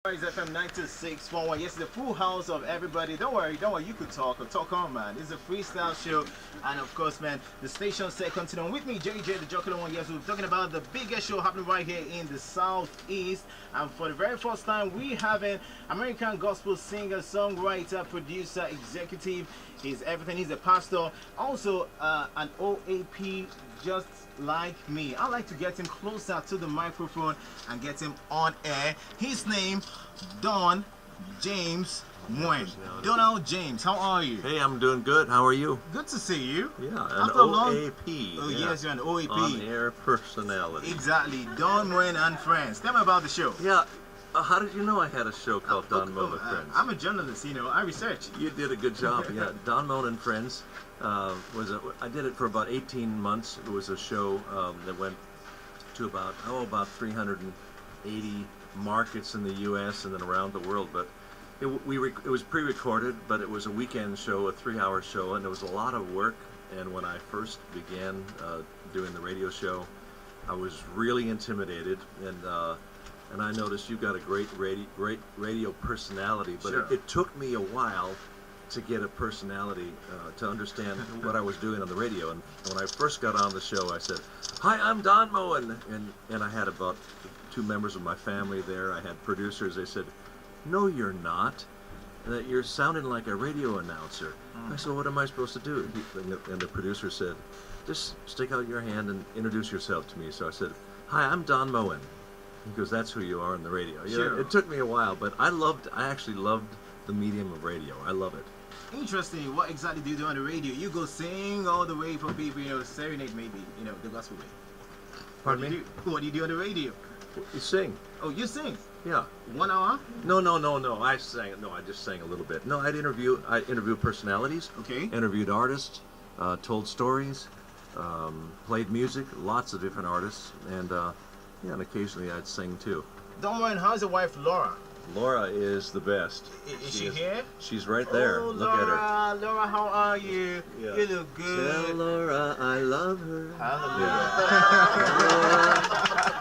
It's FM 96.1. Yes, the full house of everybody. Don't worry, you could talk or talk on, man. It's a freestyle show, and of course, man, the station said continue with me, JJ, the Jocular one. Yes, we're talking about the biggest show happening right here in the Southeast, and for the very first time, we have an American gospel singer, songwriter, producer, executive. He's everything. He's a pastor, also an OAP, just like me. I like to get him closer to the microphone and get him on air. His name, Don James Moen. Donald James, how are you? Hey, I'm doing good. How are you? Good to see you. Yeah, an After a long- OAP. Oh, yeah. yes, you're an OAP. On-air personality. Exactly. Don Moen and Friends. Tell me about the show. Yeah. How did you know I had a show called Don Moen and Friends? I'm a journalist, I research. You did a good job. Yeah, Don Moen and Friends I did it for about 18 months. It was a show that went to about 380 markets in the U.S. and then around the world. But it was pre-recorded, but it was a weekend show, a 3-hour show, and it was a lot of work. And when I first began doing the radio show, I was really intimidated, and I noticed you've got a great radio personality, but Sure. it took me a while to get a personality, to understand what I was doing on the radio. And when I first got on the show, I said, "Hi, I'm Don Moen," and I had about 2 members of my family there. I had producers. They said, "No, you're not. That you're sounding like a radio announcer." I said, "What am I supposed to do?" And the producer said, "Just stick out your hand and introduce yourself to me." So I said, "Hi, I'm Don Moen." He goes, "That's who you are on the radio." Sure. It took me a while, but I actually loved the medium of radio. I love it. Interesting. What exactly do you do on the radio? You go sing all the way for people, serenade maybe, the gospel way. Pardon me? What do you do on the radio? You sing. Oh, you sing? Yeah. 1 hour? No. I just sang a little bit. No, I interview personalities. Okay. Interviewed artists, told stories, played music, lots of different artists, and and occasionally I'd sing too. Don't worry, how's your wife Laura? Laura is the best. Is she here? She's right there. Oh, Look at her. Laura, how are you? Yeah. You look good. Tell Laura I love her. Hallelujah. Laura,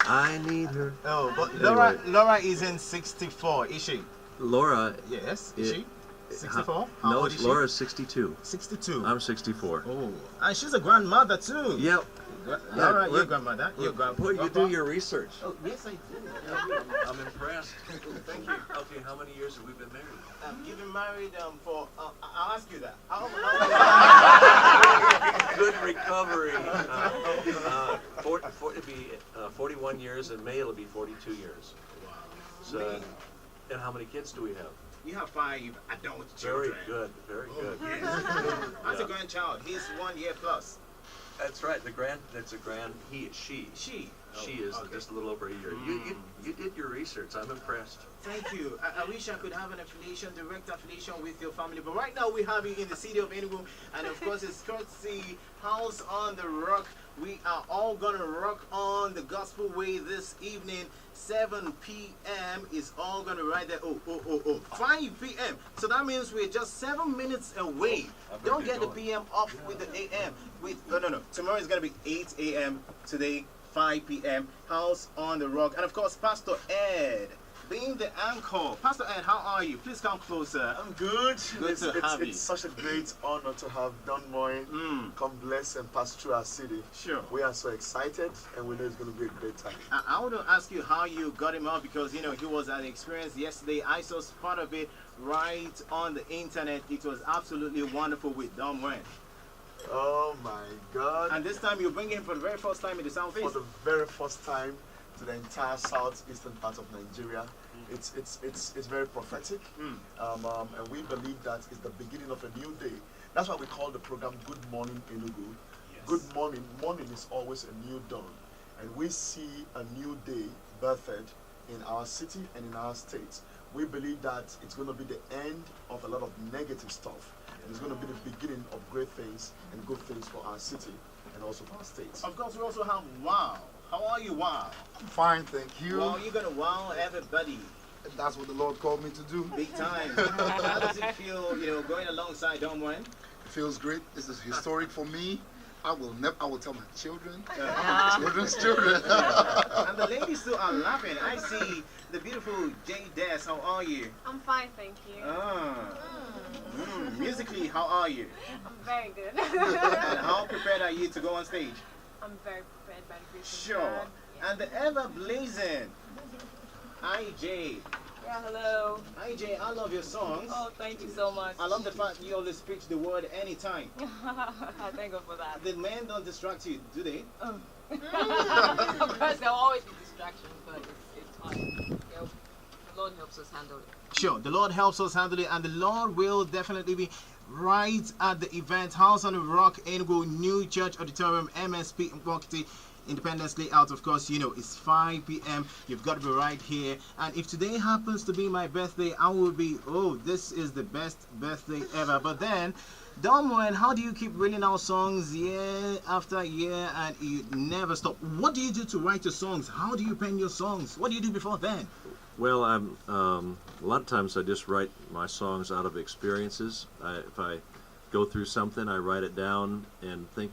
I need her. Oh, but Anyway. Laura is in 64, is she? Laura. Yes, is she? 64? No, old is she? Laura's 62. 62. I'm 64. Oh, and she's a grandmother too. Yep. Laura, Yeah, your grandmother. Your Boy, you grandpa? do your research. Oh, yes, I do. I'm impressed. Thank you. Okay, how many years have we been married? You've been married for. I'll ask you that. Good recovery. 41 years. In May, it'll be 42 years. Wow. So, and how many kids do we have? You have 5 adult Very children. good. Very good. Yes. That's Yeah. a grandchild. He's 1 year plus. That's right. She. She. She is okay. just a little over a year. You did your research. I'm impressed. Thank you. I wish I could have an affiliation, direct affiliation with your family, but right now we have you in the city of Enugu, and of course it's courtesy House on the Rock. We are all gonna rock on the gospel way this evening. 7 p.m. is all gonna ride there. 5 p.m. So that means we're just 7 minutes away. Don't get the p.m. off with the a.m. No. Tomorrow is gonna be 8 a.m. Today 5 p.m. House on the Rock, and of course Pastor Ed being the anchor. Pastor Ed, how are you? Please come closer. I'm good. Good to have you. It's such a great honor to have Don Moen come bless and pass through our city. Sure. We are so excited, and we know it's going to be a great time. I want to ask you how you got him out, because he was at an experience yesterday. I saw part of it right on the internet. It was absolutely wonderful with Don Moen. Oh my God. And this time you bring him for the very first time in the For Southeast. the very first time to the entire southeastern part of Nigeria. It's very prophetic, and we believe that it's the beginning of a new day. That's why we call the program Good Morning Enugu. Yes. Good morning. Morning is always a new dawn, and we see a new day birthed in our city and in our state. We believe that it's going to be the end of a lot of negative stuff, and it's going to be the beginning of great things and good things for our city and also for our state. Of course, we also have Wow. How are you, Wow? Fine, thank you. Wow, you're gonna wow everybody. That's what the Lord called me to do. Big time. How does it feel, going alongside Don Moen? It feels great. This is historic for me. I will tell my children, Yeah. children's children. And the ladies too are laughing. I see the beautiful J Des. How are you? I'm fine, thank you. Musically, how are you? I'm very good. And how prepared are you to go on stage? I'm very prepared by the grace of Sure. God. Yeah. And the ever blazing IJ. Yeah, hello. IJ, I love your songs. Oh, thank you so much. I love the fact you always preach the word anytime. Thank God for that. The men don't distract you, do they? Of course, there will always be distractions, but it's fine. Yeah, the Lord helps us handle it. Sure, the Lord helps us handle it, and the Lord will definitely be right at the event. House on the Rock, Enugu, New Church Auditorium, MSP Marketing. Independence Layout, of course, you know, it's 5 p.m. You've got to be right here. And if today happens to be my birthday, I will be, oh, this is the best birthday ever. But then, Moen, how do you keep reeling out songs year after year and you never stop? What do you do to write your songs? How do you pen your songs? What do you do before then? Well, a lot of times I just write my songs out of experiences. If I go through something, I write it down and think